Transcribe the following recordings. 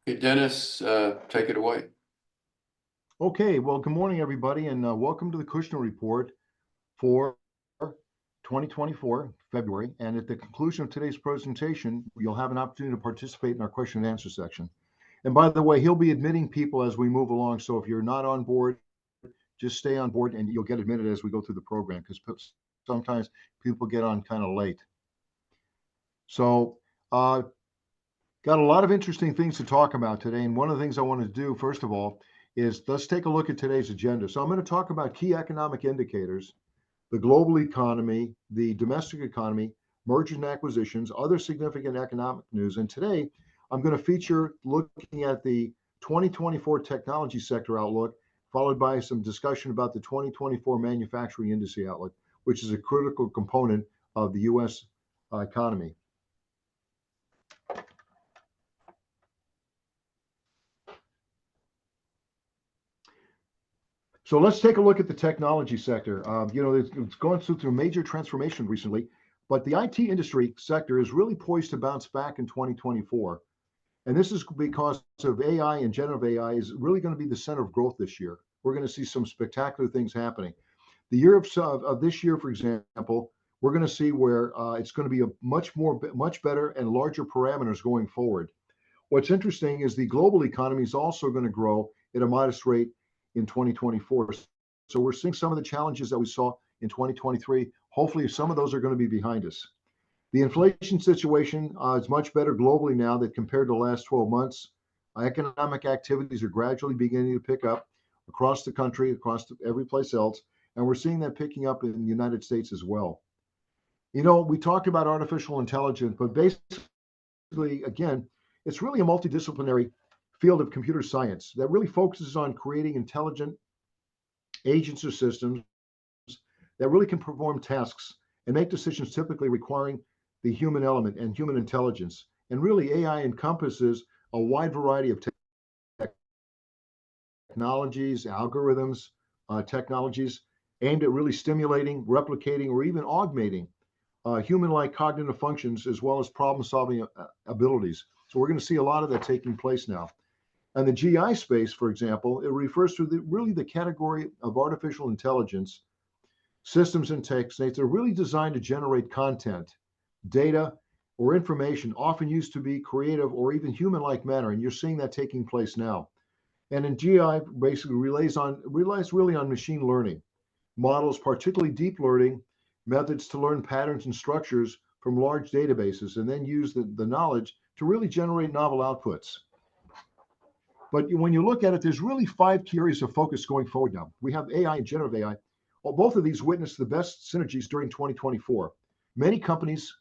Hey, Dennis, take it away. Okay, well, good morning, everybody, and welcome to the Kushner Report for 2024, February. And at the conclusion of today's presentation, you'll have an opportunity to participate in our question and answer section. And by the way, he'll be admitting people as we move along. So if you're not on board, just stay on board and you'll get admitted as we go through the program because sometimes people get on kind of late. So, got a lot of interesting things to talk about today. And one of the things I want to do, first of all, is let's take a look at today's agenda. So I'm going to talk about key economic indicators, the global economy, the domestic economy, mergers and acquisitions, other significant economic news. And today I'm going to feature looking at the 2024 technology sector outlook, followed by some discussion about the 2024 manufacturing industry outlook, which is a critical component of the U.S. economy. So let's take a look at the technology sector. It's gone through major transformation recently, but the IT industry sector is really poised to bounce back in 2024. And this is because of AI, and generative AI is really going to be the center of growth this year. We're going to see some spectacular things happening. The year of this year, for example, we're going to see where it's going to be a much better and larger parameters going forward. What's interesting is the global economy is also going to grow at a modest rate in 2024. So we're seeing some of the challenges that we saw in 2023. Hopefully, some of those are going to be behind us. The inflation situation is much better globally now that compared to the last 12 months. Economic activities are gradually beginning to pick up across the country, every place else, and we're seeing that picking up in the United States as well. You know, we talked about artificial intelligence, but basically, again, it's really a multidisciplinary field of computer science that really focuses on creating intelligent agents or systems that really can perform tasks and make decisions typically requiring the human element and human intelligence. And really, AI encompasses a wide variety of technologies, algorithms, technologies aimed at really stimulating, replicating, or even augmenting human-like cognitive functions as well as problem-solving abilities. So we're going to see a lot of that taking place now. And the GI space, for example, it refers to really the category of artificial intelligence systems and techniques that are really designed to generate content, data, or information often used to be creative or even human-like manner. And you're seeing that taking place now. And in GI, basically relies really on machine learning models, particularly deep learning methods to learn patterns and structures from large databases, and then use the knowledge to really generate novel outputs. But when you look at it, there's really 5 key areas of focus going forward now. We have AI and generative AI. Well, both of these witnessed the best synergies during 2024. Many companies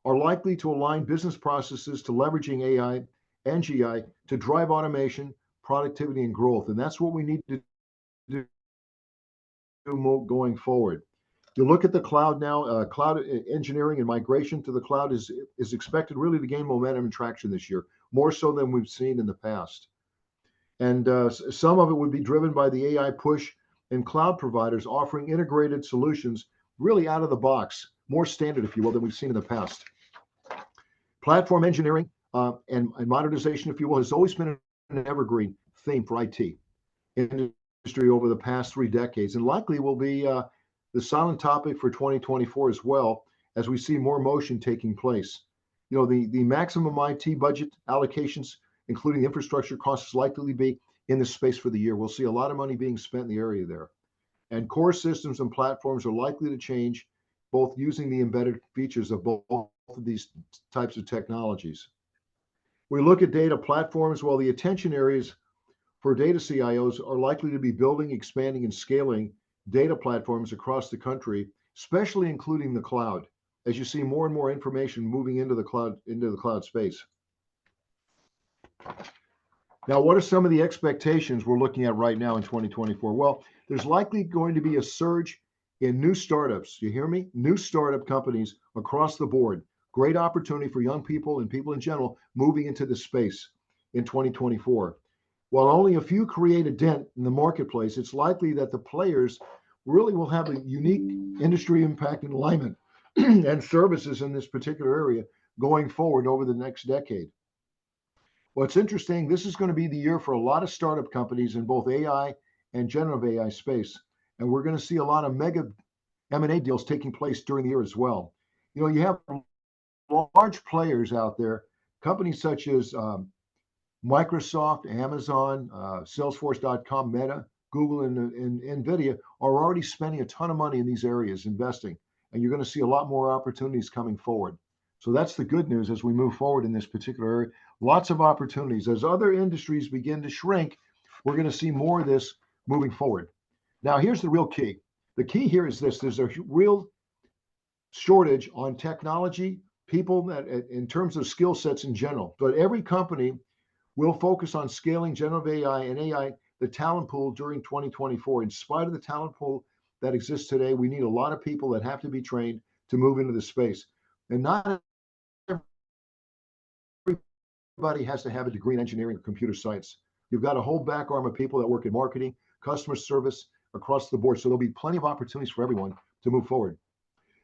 are likely to align business processes to leveraging AI and GI to drive automation, productivity, and growth. And that's what we need to do going forward. You look at the cloud now, cloud engineering and migration to the cloud is expected really to gain momentum and traction this year, more so than we've seen in the past. And some of it would be driven by the AI push and cloud providers offering integrated solutions really out of the box, more standard, if you will, than we've seen in the past. Platform engineering and modernization, if you will, has always been an evergreen theme for IT industry over the past 3 decades, and likely will be the silent topic for 2024 as well, as we see more motion taking place. You know, the maximum IT budget allocations, including infrastructure costs, is likely to be in this space for the year. We'll see a lot of money being spent in the area there. And core systems and platforms are likely to change, both using the embedded features of both of these types of technologies. We look at data platforms. Well, the attention areas for data CIOs are likely to be building, expanding, and scaling data platforms across the country, especially including the cloud, as you see more and more information moving into the cloud space. Now, what are some of the expectations we're looking at right now in 2024? Well, there's likely going to be a surge in new startups. You hear me? New startup companies across the board. Great opportunity for young people and people in general moving into this space in 2024. While only a few create a dent in the marketplace, it's likely that the players really will have a unique industry impact and alignment and services in this particular area going forward over the next decade. Well, it's interesting. This is going to be the year for a lot of startup companies in both AI and generative AI space. And we're going to see a lot of mega M&A deals taking place during the year as well. You have large players out there, companies such as Microsoft, Amazon, Salesforce.com, Meta, Google, and NVIDIA are already spending a ton of money in these areas, investing. And you're going to see a lot more opportunities coming forward. So that's the good news as we move forward in this particular area. Lots of opportunities. As other industries begin to shrink, we're going to see more of this moving forward. Now, here's the real key. The key here is this: there's a real shortage on technology, people that in terms of skill sets in general. But every company will focus on scaling generative AI and AI, the talent pool during 2024. In spite of the talent pool that exists today, we need a lot of people that have to be trained to move into the space. And not everybody has to have a degree in engineering or computer science. You've got a whole back arm of people that work in marketing, customer service across the board. So there'll be plenty of opportunities for everyone to move forward.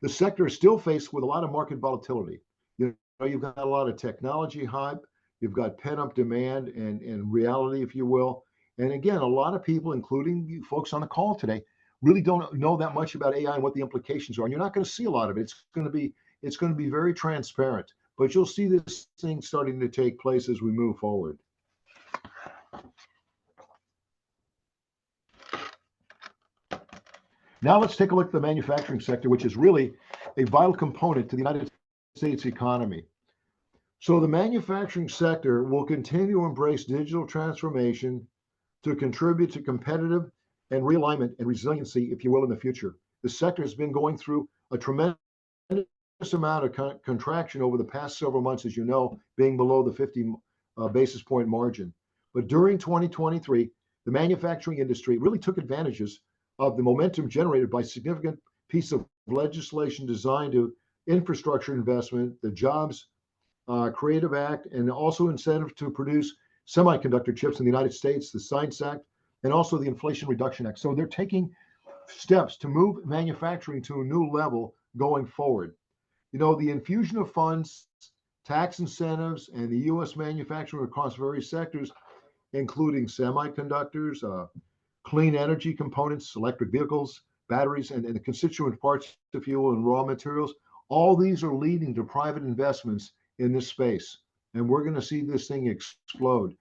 The sector is still faced with a lot of market volatility. You've got a lot of technology hype, you've got pent-up demand and reality, if you will. And again, a lot of people, including you folks on the call today, really don't know that much about AI and what the implications are. And you're not going to see a lot of it. It's going to be very transparent. But you'll see this thing starting to take place as we move forward. Now let's take a look at the manufacturing sector, which is really a vital component to the United States economy. So the manufacturing sector will continue to embrace digital transformation to contribute to competitive and realignment and resiliency, if you will, in the future. The sector has been going through a tremendous amount of contraction over the past several months, as you know, being below the 50 basis point margin. But during 2023, the manufacturing industry really took advantages of the momentum generated by significant piece of legislation designed to infrastructure investment, the Jobs Creative Act, and also incentive to produce semiconductor chips in the United States, the Science Act, and also the Inflation Reduction Act. So they're taking steps to move manufacturing to a new level going forward. The infusion of funds, tax incentives, and the U.S. manufacturing across various sectors, including semiconductors, clean energy components, electric vehicles, batteries, and the constituent parts of fuel and raw materials, all these are leading to private investments in this space. And we're going to see this thing explode.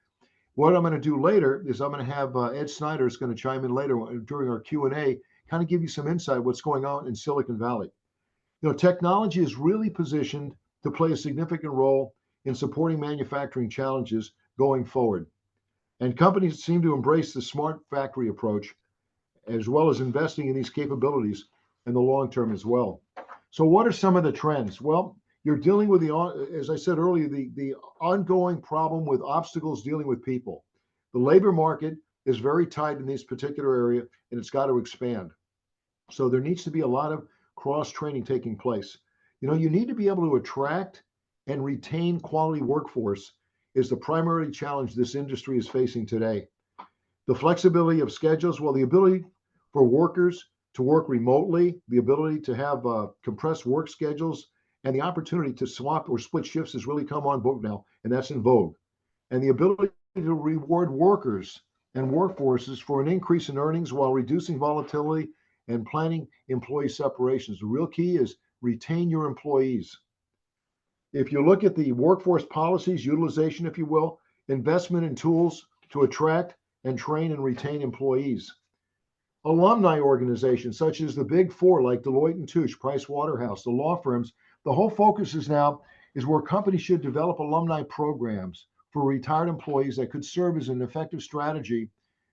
What I'm going to do later is I'm going to have Ed Snyder is going to chime in later during our Q&A, kind of give you some insight what's going on in Silicon Valley. Technology is really positioned to play a significant role in supporting manufacturing challenges going forward. And companies seem to embrace the smart factory approach, as well as investing in these capabilities in the long term as well. So what are some of the trends? Well, you're dealing with as I said earlier, the ongoing problem with obstacles dealing with people. The labor market is very tight in this particular area, and it's got to expand. So there needs to be a lot of cross-training taking place. You need to be able to attract and retain quality workforce is the primary challenge this industry is facing today. The flexibility of schedules, well, the ability for workers to work remotely, the ability to have compressed work schedules, and the opportunity to swap or split shifts has really come on board now, and that's in vogue. And the ability to reward workers and workforces for an increase in earnings while reducing volatility and planning employee separations. The real key is retain your employees. If you look at the workforce policies, utilization, if you will, investment in tools to attract and train and retain employees. Alumni organizations such as the Big Four, like Deloitte and Touche, Price Waterhouse, the law firms, the whole focus is where companies should develop alumni programs for retired employees that could serve as an effective strategy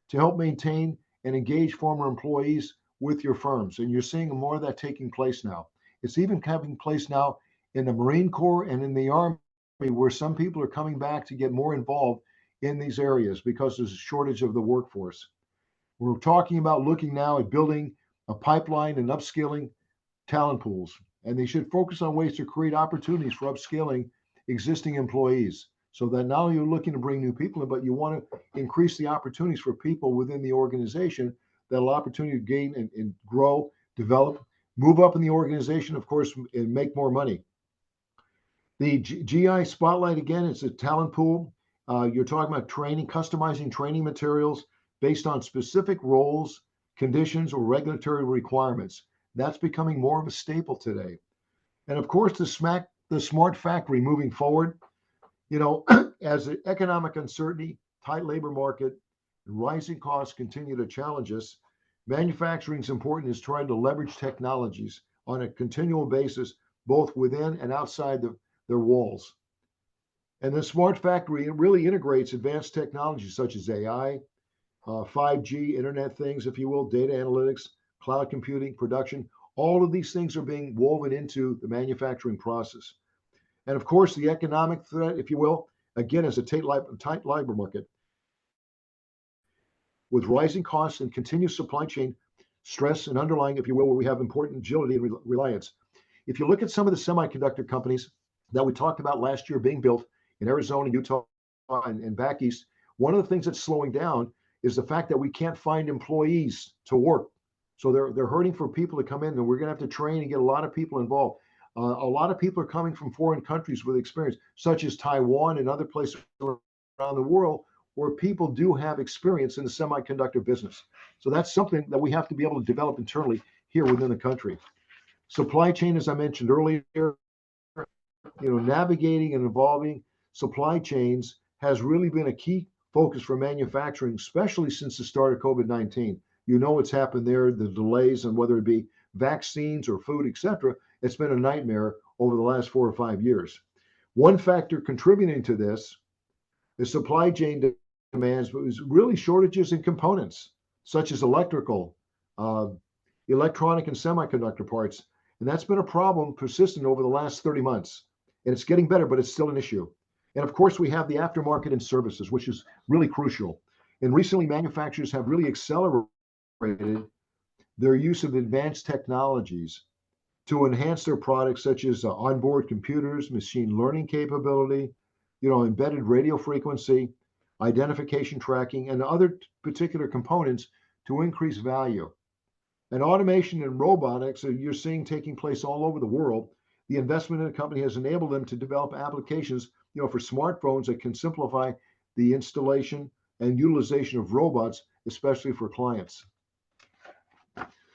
to help maintain and engage former employees with your firms. And you're seeing more of that taking place now. It's even taking place now in the Marine Corps and in the Army, where some people are coming back to get more involved in these areas because there's a shortage of the workforce. We're talking about looking now at building a pipeline and upskilling talent pools, and they should focus on ways to create opportunities for upskilling existing employees so that not only you're looking to bring new people in, but you want to increase the opportunities for people within the organization that'll opportunity to gain and grow, develop, move up in the organization, of course, and make more money. The GI Spotlight, again, it's a talent pool. You're talking about training, customizing training materials based on specific roles, conditions, or regulatory requirements. That's becoming more of a staple today. And of course, the smart factory moving forward, you know, as the economic uncertainty, tight labor market, and rising costs continue to challenge us, manufacturing is important is trying to leverage technologies on a continual basis, both within and outside their walls. And the smart factory, it really integrates advanced technologies such as AI, 5G, Internet things, if you will, data analytics, cloud computing, production. All of these things are being woven into the manufacturing process. And of course, the economic threat, if you will, again, is a tight labor market with rising costs and continued supply chain stress and underlying, if you will, where we have important agility and reliance. If you look at some of the semiconductor companies that we talked about last year being built in Arizona, Utah, and back east, one of the things that's slowing down is the fact that we can't find employees to work. So they're hurting for people to come in, and we're going to have to train and get a lot of people involved. A lot of people are coming from foreign countries with experience, such as Taiwan and other places around the world, where people do have experience in the semiconductor business. So that's something that we have to be able to develop internally here within the country. Supply chain, as I mentioned earlier, navigating and evolving supply chains has really been a key focus for manufacturing, especially since the start of COVID-19. You know what's happened there, the delays, and whether it be vaccines or food, etc. It's been a nightmare over the last 4 or 5 years. One factor contributing to this is supply chain demands, but it was really shortages in components such as electrical, uh, electronic, and semiconductor parts. And that's been a problem persistent over the last 30 months. And it's getting better, but it's still an issue. And of course, we have the aftermarket and services, which is really crucial. And recently, manufacturers have really accelerated their use of advanced technologies to enhance their products, such as onboard computers, machine learning capability, embedded radio frequency, identification tracking, and other particular components to increase value. And automation and robotics, you're seeing taking place all over the world. The investment in the company has enabled them to develop applications, for smartphones that can simplify the installation and utilization of robots, especially for clients.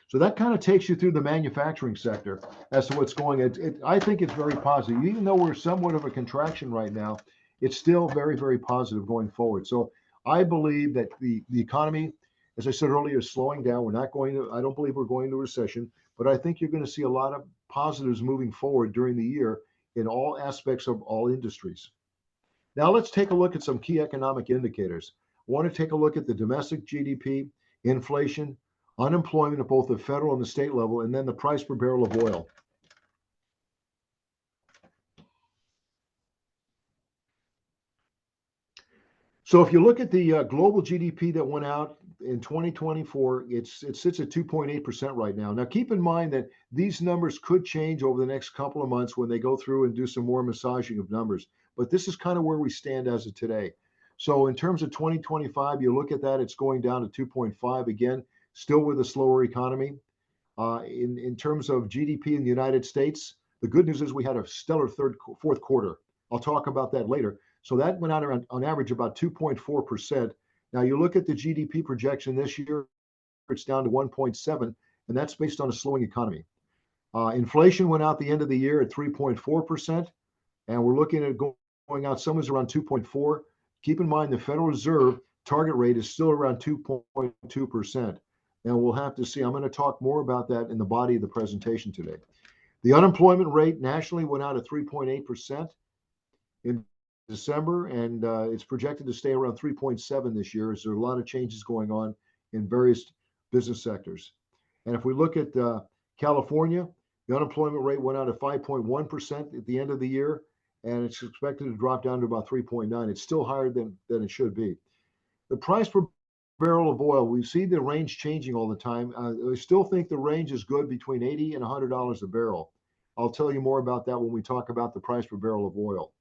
So that kind of takes you through the manufacturing sector as to what's going on. I think it's very positive. Even though we're somewhat of a contraction right now, it's still very, very positive going forward. So I believe that the economy, as I said earlier, is slowing down. I don't believe we're going into a recession, but I think you're going to see a lot of positives moving forward during the year in all aspects of all industries. Now let's take a look at some key economic indicators. I want to take a look at the domestic GDP, inflation, unemployment at both the federal and the state level, and then the price per barrel of oil. So if you look at the global GDP that went out in 2024, it sits at 2.8% right now. Now, keep in mind that these numbers could change over the next couple of months when they go through and do some more massaging of numbers. But this is kind of where we stand as of today. So in terms of 2025, you look at that, it's going down to 2.5 again, still with a slower economy. In terms of GDP in the United States, the good news is we had a stellar fourth quarter. I'll talk about that later. So that went out around, on average, about 2.4%. Now you look at the GDP projection this year, it's down to 1.7, and that's based on a slowing economy. Inflation went out the end of the year at 3.4%, and we're looking at going out somewhere around 2.4. Keep in mind the Federal Reserve target rate is still around 2.2%. And we'll have to see. I'm going to talk more about that in the body of the presentation today. The unemployment rate nationally went out at 3.8% in December, and it's projected to stay around 3.7 this year, as there are a lot of changes going on in various business sectors. And if we look at California, the unemployment rate went out at 5.1% at the end of the year, and it's expected to drop down to about 3.9. It's still higher than it should be. The price per barrel of oil, we see the range changing all the time. I still think the range is good between $80 and $100 a barrel. I'll tell you more about that when we talk about the price per barrel of oil.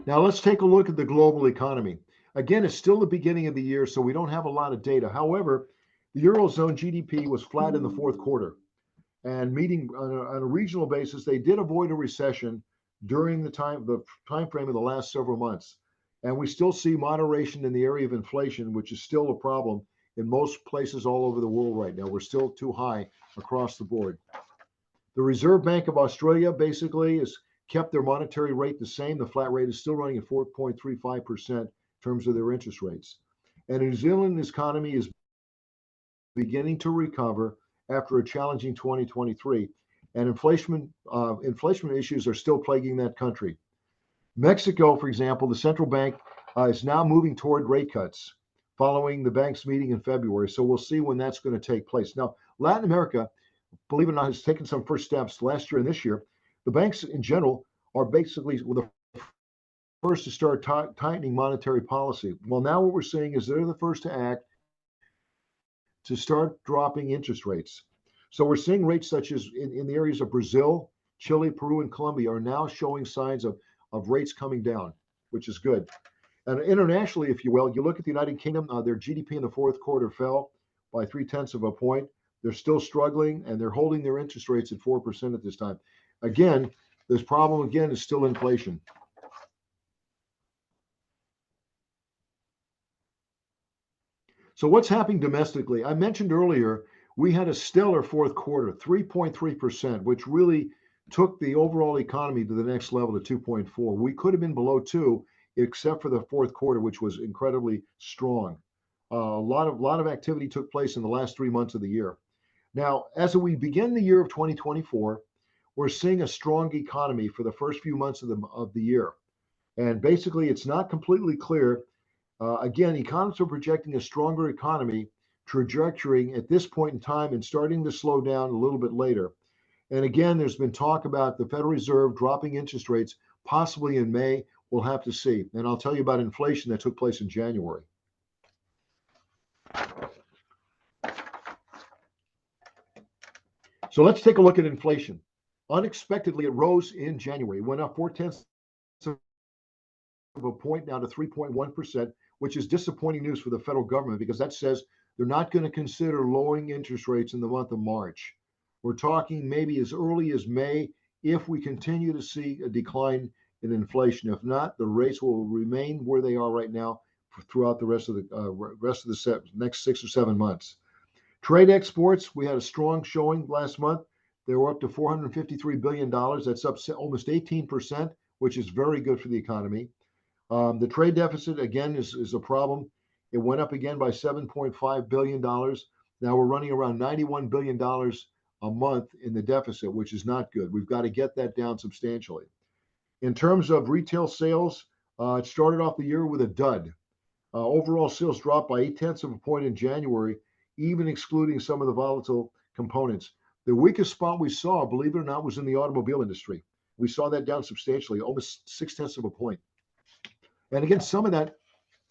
Now let's take a look at the global economy. Again, it's still the beginning of the year, so we don't have a lot of data. However, the Eurozone GDP was flat in the fourth quarter. and meeting on a regional basis, they did avoid a recession during the time frame of the last several months. And we still see moderation in the area of inflation, which is still a problem in most places all over the world right now. We're still too high across the board. The Reserve Bank of Australia basically has kept their monetary rate the same. The flat rate is still running at 4.35% in terms of their interest rates. And New Zealand's economy is beginning to recover after a challenging 2023. And inflation issues are still plaguing that country. Mexico, for example, the central bank is now moving toward rate cuts following the bank's meeting in February. So we'll see when that's going to take place. Now, Latin America, believe it or not, has taken some first steps last year and this year. The banks in general are basically the first to start tightening monetary policy. Well, now what we're seeing is they're the first to act to start dropping interest rates. So we're seeing rates such as in the areas of Brazil, Chile, Peru, and Colombia are now showing signs of rates coming down, which is good. And internationally, if you will, you look at the United Kingdom, their GDP in the fourth quarter fell by 0.3 of a point. They're still struggling and they're holding their interest rates at 4% at this time. Again, this problem again is still inflation. So what's happening domestically? I mentioned earlier, we had a stellar fourth quarter, 3.3%, which really took the overall economy to the next level to 2.4. We could have been below 2, except for the fourth quarter, which was incredibly strong. A lot of activity took place in the last 3 months of the year. Now, as we begin the year of 2024, we're seeing a strong economy for the first few months of the year. And basically, it's not completely clear. Again, economists are projecting a stronger economy trajectory at this point in time and starting to slow down a little bit later. And again, there's been talk about the Federal Reserve dropping interest rates possibly in May. We'll have to see. And I'll tell you about inflation that took place in January. So let's take a look at inflation. Unexpectedly, it rose in January, went up 0.4 of a point down to 3.1%, which is disappointing news for the federal government because that says they're not going to consider lowering interest rates in the month of March. We're talking maybe as early as May if we continue to see a decline in inflation. If not, the rates will remain where they are right now throughout the rest of the next 6 or 7 months. Trade exports, we had a strong showing last month. They were up to $453 billion. That's up almost 18%, which is very good for the economy. The trade deficit, again, is a problem. It went up again by $7.5 billion. Now we're running around $91 billion a month in the deficit, which is not good. We've got to get that down substantially. In terms of retail sales, it started off the year with a dud. Overall sales dropped by 0.8 of a point in January, even excluding some of the volatile components. The weakest spot we saw, believe it or not, was in the automobile industry. We saw that down substantially, almost 0.6 of a point. And again, some of that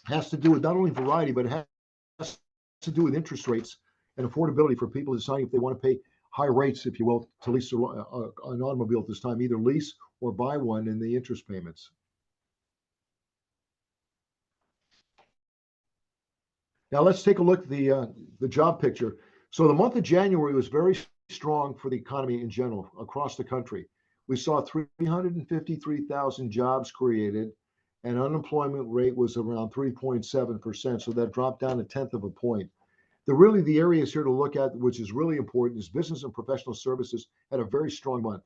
has to do with not only variety, but it has to do with interest rates and affordability for people deciding if they want to pay high rates, if you will, to lease an automobile at this time, either lease or buy one in the interest payments. Now let's take a look at the job picture. So the month of January was very strong for the economy in general across the country. We saw 353,000 jobs created, and unemployment rate was around 3.7%. So that dropped down 0.1 of a point. The areas here to look at, which is really important, is business and professional services had a very strong month.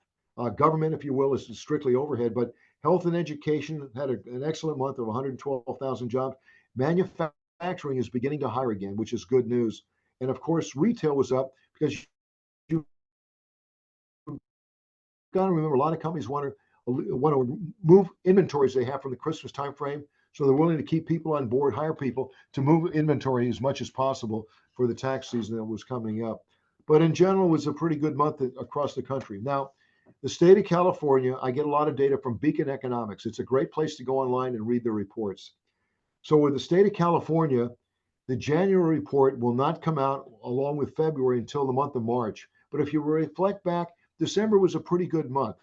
Government, if you will, is strictly overhead, but health and education had an excellent month of 112,000 jobs. Manufacturing is beginning to hire again, which is good news. And of course, retail was up because you got to remember a lot of companies want to move inventories they have from the Christmas timeframe. So they're willing to keep people on board, hire people to move inventory as much as possible for the tax season that was coming up. But in general, it was a pretty good month across the country. Now, the state of California, I get a lot of data from Beacon Economics. It's a great place to go online and read their reports. So with the state of California, the January report will not come out along with February until the month of March. But if you reflect back, December was a pretty good month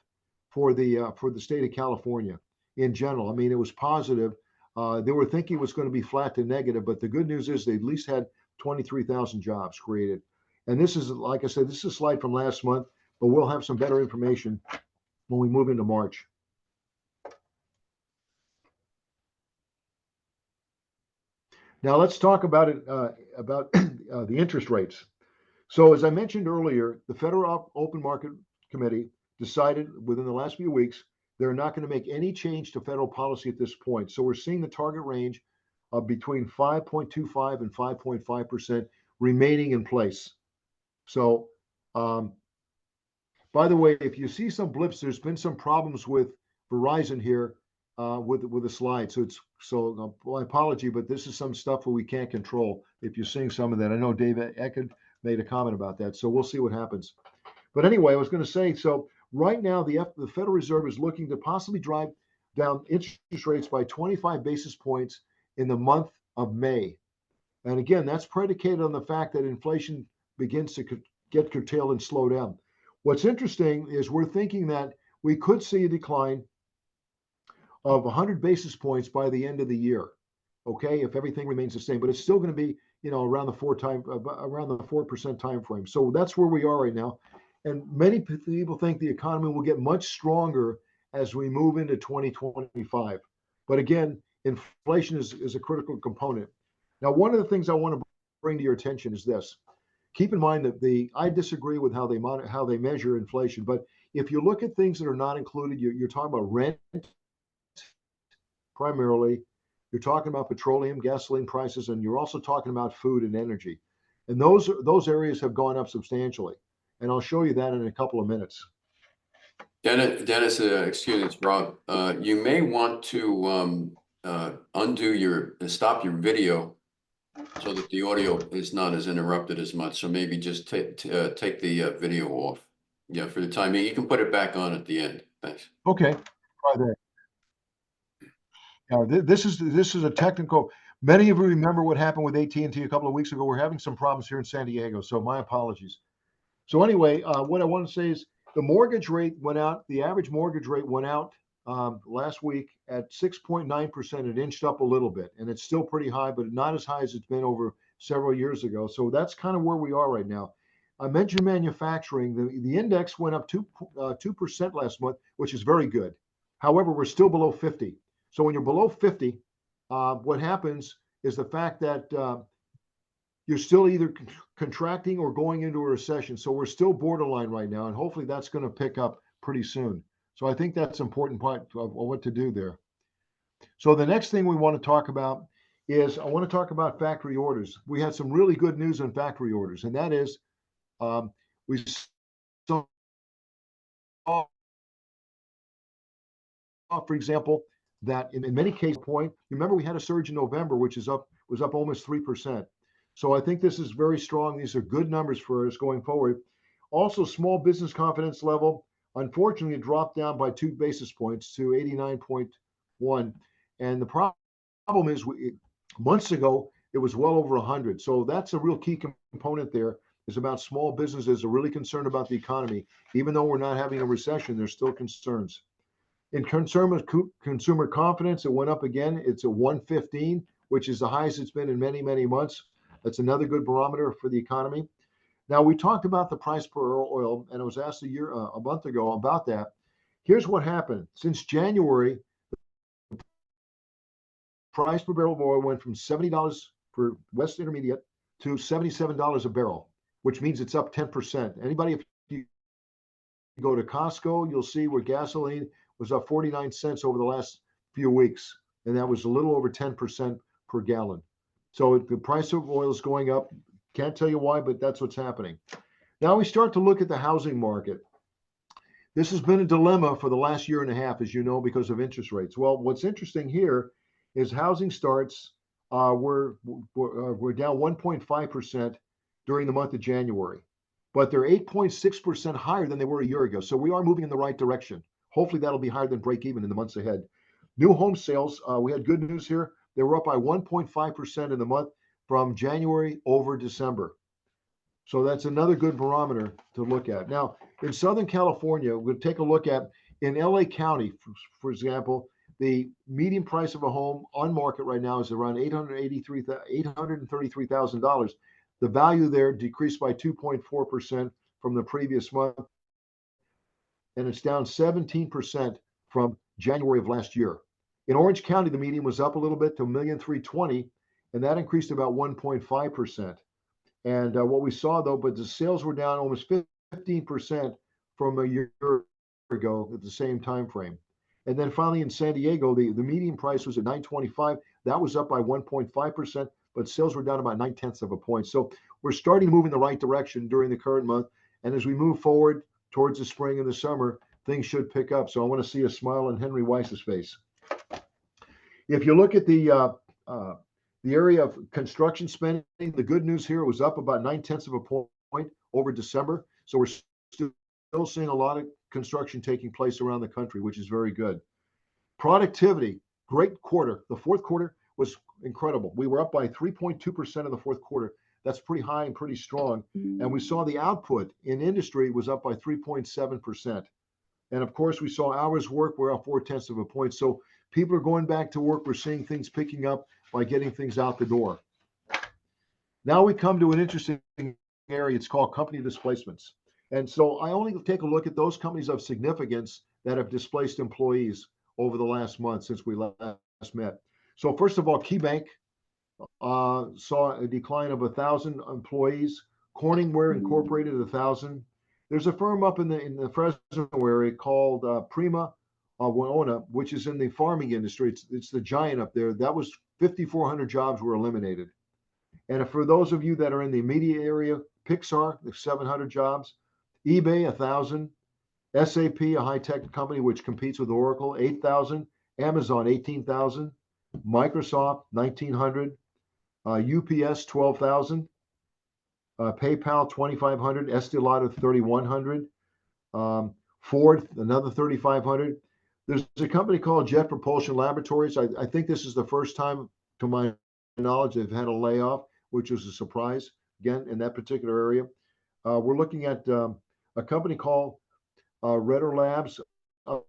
for the state of California in general. I mean, it was positive. They were thinking it was going to be flat to negative, but the good news is they at least had 23,000 jobs created. And this is, like I said, this is a slide from last month, but we'll have some better information when we move into March. Now let's talk about it about the interest rates. So as I mentioned earlier, the Federal Open Market Committee decided within the last few weeks they're not going to make any change to federal policy at this point. So we're seeing the target range of between 5.25 and 5.5% remaining in place. So, by the way, if you see some blips, there's been some problems with Verizon here with the slide. So my apology, but this is some stuff that we can't control. If you're seeing some of that, I know Dave Eckert made a comment about that. So we'll see what happens. But anyway, I was going to say, so right now the Federal Reserve is looking to possibly drive down interest rates by 25 basis points in the month of May. And again, that's predicated on the fact that inflation begins to get curtailed and slow down. What's interesting is we're thinking that we could see a decline of 100 basis points by the end of the year. Okay, if everything remains the same, but it's still going to be, around the 4% time frame. So that's where we are right now. And many people think the economy will get much stronger as we move into 2025. But again, inflation is a critical component. Now, one of the things I want to bring to your attention is this. Keep in mind that I disagree with how they measure inflation, but if you look at things that are not included, you're talking about rent primarily, you're talking about petroleum, gasoline prices, and you're also talking about food and energy. And those areas have gone up substantially. And I'll show you that in a couple of minutes. Dennis, excuse me, it's Rob. You may want to stop your video so that the audio is not as interrupted as much. So maybe just take the video off. Yeah, for the time being. You can put it back on at the end. Thanks. Okay, try that. Now, this is a technical. Many of you remember what happened with AT&T a couple of weeks ago. We're having some problems here in San Diego, so my apologies. So anyway, what I want to say is the mortgage rate went out. The average mortgage rate went out last week at 6.9%. It inched up a little bit, and it's still pretty high, but not as high as it's been over several years ago. So that's kind of where we are right now. I mentioned manufacturing. The index went up 2% last month, which is very good. However, we're still below 50. So when you're below 50, what happens is the fact that you're still either contracting or going into a recession. So we're still borderline right now, and hopefully that's going to pick up pretty soon. So I think that's an important part of what to do there. So the next thing we want to talk about is I want to talk about factory orders. We had some really good news on factory orders, and that is we saw, for example, that in many cases, remember we had a surge in November, which was up almost 3%. So I think this is very strong. These are good numbers for us going forward. Also, small business confidence level, unfortunately, it dropped down by 2 basis points to 89.1. And the problem is, months ago, it was well over 100. So that's a real key component there, is about small businesses are really concerned about the economy. Even though we're not having a recession, there's still concerns. In consumer confidence, it went up again. It's a 115, which is the highest it's been in many, many months. That's another good barometer for the economy. Now, we talked about the price per oil, and I was asked a month ago about that. Here's what happened. Since January, the price per barrel of oil went from $70 for West Intermediate to $77 a barrel, which means it's up 10%. Anybody, if you go to Costco, you'll see where gasoline was up 49 cents over the last few weeks, and that was a little over 10% per gallon. So the price of oil is going up. Can't tell you why, but that's what's happening. Now we start to look at the housing market. This has been a dilemma for the last year and a half, as you know, because of interest rates. Well, what's interesting here is housing starts were down 1.5% during the month of January, but they're 8.6% higher than they were a year ago. So we are moving in the right direction. Hopefully that'll be higher than break even in the months ahead. New home sales, we had good news here. They were up by 1.5% in the month from January over December. So that's another good barometer to look at. Now, in Southern California, we'll take a look at in LA County, for example, the median price of a home on market right now is around $833,000. The value there decreased by 2.4% from the previous month, and it's down 17% from January of last year. In Orange County, the median was up a little bit to 1,320,000, and that increased about 1.5%. And what we saw though, but the sales were down almost 15% from a year ago at the same time frame. And then finally in San Diego, the median price was at 925. That was up by 1.5%, but sales were down about 9/10 of a point. So we're starting to move in the right direction during the current month. And as we move forward towards the spring and the summer, things should pick up. So I want to see a smile on Henry Weiss's face. If you look at the area of construction spending, the good news here was up about 9/10 of a point over December. So we're still seeing a lot of construction taking place around the country, which is very good. Productivity, great quarter. The fourth quarter was incredible. We were up by 3.2% in the fourth quarter. That's pretty high and pretty strong. And we saw the output in industry was up by 3.7%. And of course, we saw hours work were up 4/10 of a point. So people are going back to work. We're seeing things picking up by getting things out the door. Now we come to an interesting area. It's called company displacements. And so I only take a look at those companies of significance that have displaced employees over the last month since we last met. So first of all, KeyBank saw a decline of 1,000 employees. Corningware Incorporated 1,000. There's a firm up in the Fresno area called Prima Winona, which is in the farming industry. It's the giant up there. That was 5,400 jobs were eliminated. And for those of you that are in the immediate area, Pixar, 700 jobs, eBay, 1,000, SAP, a high-tech company which competes with Oracle, 8,000, Amazon, 18,000, Microsoft, 1,900, UPS, 12,000, PayPal, 2,500, Estee Lauder, 3,100, Ford, another 3,500. There's a company called Jet Propulsion Laboratories. I think this is the first time, to my knowledge, they've had a layoff, which was a surprise, again, in that particular area. We're looking at a company called Redder Labs up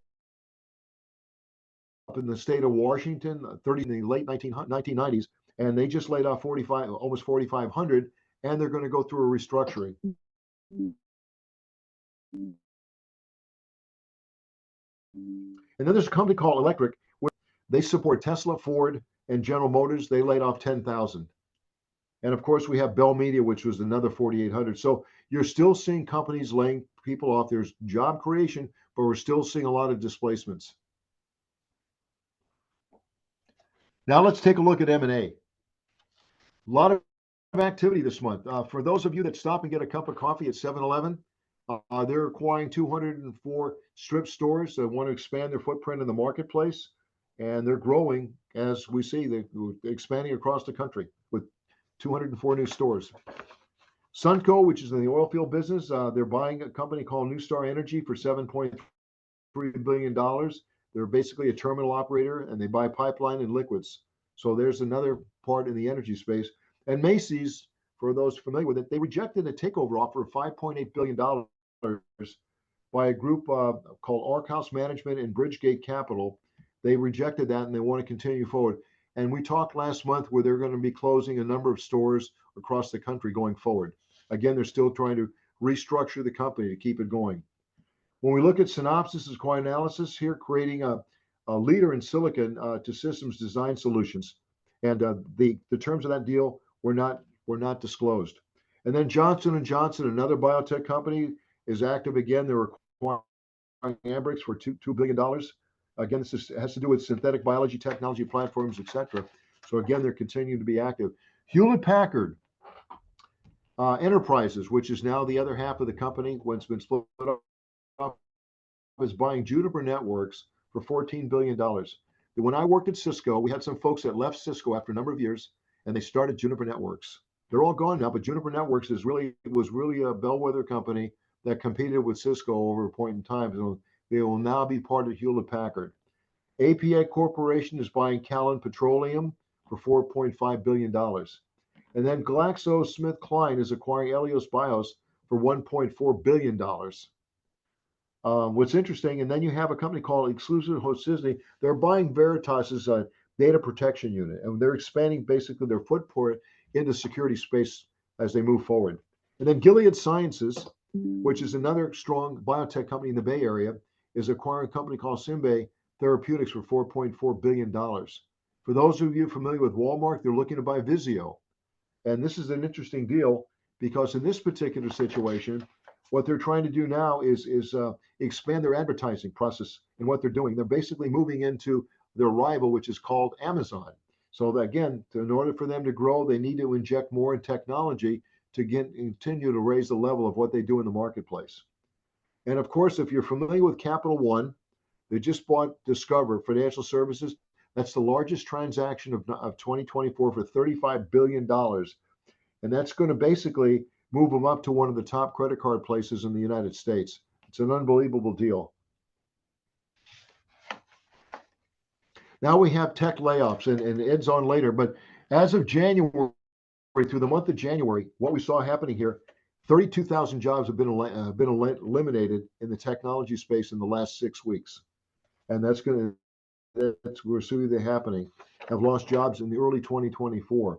in the state of Washington, in the late 1990s, and they just laid off almost 4,500, and they're going to go through a restructuring. And then there's a company called Electric, where they support Tesla, Ford, and General Motors. They laid off 10,000. And of course, we have Bell Media, which was another 4,800. So you're still seeing companies laying people off. There's job creation, but we're still seeing a lot of displacements. Now let's take a look at M&A. A lot of activity this month. For those of you that stop and get a cup of coffee at 7-Eleven, they're acquiring 204 strip stores that want to expand their footprint in the marketplace, and they're growing as we see. They're expanding across the country with 204 new stores. Sunco, which is in the oil field business, they're buying a company called New Star Energy for $7.3 billion. They're basically a terminal operator, and they buy pipeline and liquids. So there's another part in the energy space. And Macy's, for those familiar with it, they rejected a takeover offer of $5.8 billion by a group called Arkhouse Management and Bridgegate Capital. They rejected that, and they want to continue forward. And we talked last month where they're going to be closing a number of stores across the country going forward. Again, they're still trying to restructure the company to keep it going. When we look at Synopsys' Quiet Analysis here, creating a leader in silicon to systems design solutions. And the terms of that deal were not disclosed. And then Johnson & Johnson, another biotech company, is active again. They're acquiring Ambrx for $2 billion. Again, this has to do with synthetic biology technology platforms, etc. So again, they're continuing to be active. Hewlett Packard Enterprises, which is now the other half of the company, when it's been split up, is buying Juniper Networks for $14 billion. When I worked at Cisco, we had some folks that left Cisco after a number of years, and they started Juniper Networks. They're all gone now, but Juniper Networks was really a bellwether company that competed with Cisco over a point in time. So they will now be part of Hewlett Packard. APA Corporation is buying Callon Petroleum for $4.5 billion. And then GlaxoSmithKline is acquiring Elios Bios for $1.4 billion. What's interesting, and then you have a company called Exclusive Hostility. They're buying Veritas's data protection unit, and they're expanding basically their footprint into security space as they move forward. And then Gilead Sciences, which is another strong biotech company in the Bay Area, is acquiring a company called Simbe Therapeutics for $4.4 billion. For those of you familiar with Walmart, they're looking to buy Vizio. And this is an interesting deal because in this particular situation, what they're trying to do now is expand their advertising process and what they're doing. They're basically moving into their rival, which is called Amazon. So that, again, in order for them to grow, they need to inject more in technology to continue to raise the level of what they do in the marketplace. And of course, if you're familiar with Capital One, they just bought Discover Financial Services. That's the largest transaction of 2024 for $35 billion. And that's going to basically move them up to one of the top credit card places in the United States. It's an unbelievable deal. Now we have tech layoffs, and Ed's on later, but as of January, through the month of January, what we saw happening here, 32,000 jobs have been eliminated in the technology space in the last 6 weeks. And we're seeing that happening, have lost jobs in the early 2024.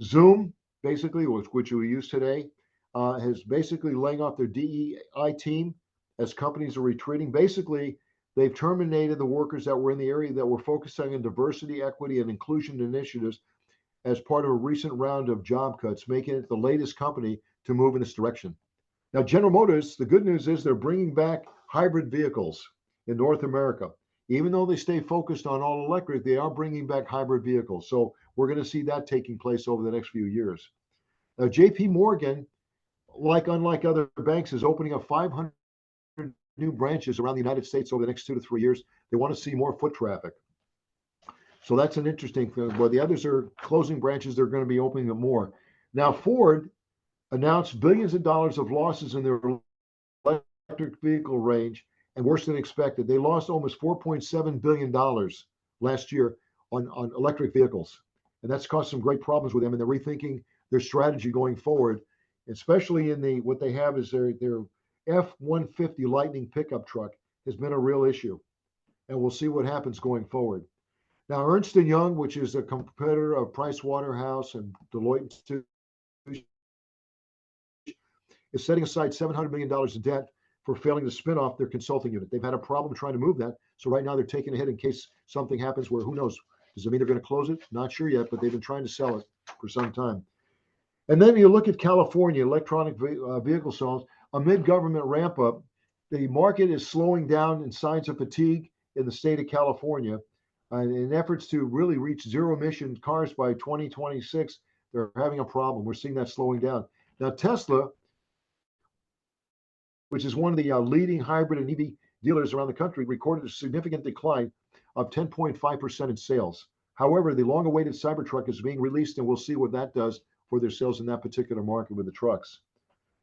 Zoom, basically, which we use today, has basically laying off their DEI team as companies are retreating. Basically, they've terminated the workers that were in the area that were focusing on diversity, equity, and inclusion initiatives as part of a recent round of job cuts, making it the latest company to move in this direction. Now, General Motors, the good news is they're bringing back hybrid vehicles in North America. Even though they stay focused on all electric, they are bringing back hybrid vehicles. So we're going to see that taking place over the next few years. Now, JP Morgan, unlike other banks, is opening up 500 new branches around the United States over the next 2 to 3 years. They want to see more foot traffic. So that's an interesting thing. While the others are closing branches, they're going to be opening up more. Now, Ford announced billions of dollars of losses in their electric vehicle range, and worse than expected. They lost almost $4.7 billion last year on electric vehicles. And that's caused some great problems with them, and they're rethinking their strategy going forward, especially in what they have is their F-150 Lightning pickup truck has been a real issue. And we'll see what happens going forward. Now, Ernst & Young, which is a competitor of Price Waterhouse and Deloitte, is setting aside $700 million in debt for failing to spin off their consulting unit. They've had a problem trying to move that. So right now they're taking a hit in case something happens where who knows? Does it mean they're going to close it? Not sure yet, but they've been trying to sell it for some time. And then you look at California, electronic vehicle sales, amid government ramp up, the market is slowing down in signs of fatigue in the state of California. In efforts to really reach zero emission cars by 2026, they're having a problem. We're seeing that slowing down. Now, Tesla, which is one of the leading hybrid and EV dealers around the country, recorded a significant decline of 10.5% in sales. However, the long-awaited Cybertruck is being released, and we'll see what that does for their sales in that particular market with the trucks.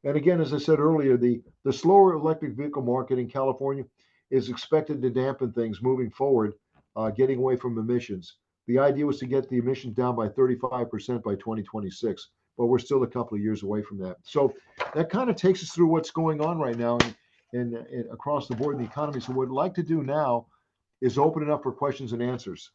And again, as I said earlier, the slower electric vehicle market in California is expected to dampen things moving forward, getting away from emissions. The idea was to get the emissions down by 35% by 2026, but we're still a couple of years away from that. So that kind of takes us through what's going on right now and across the board in the economy. So what I'd like to do now is open it up for questions and answers.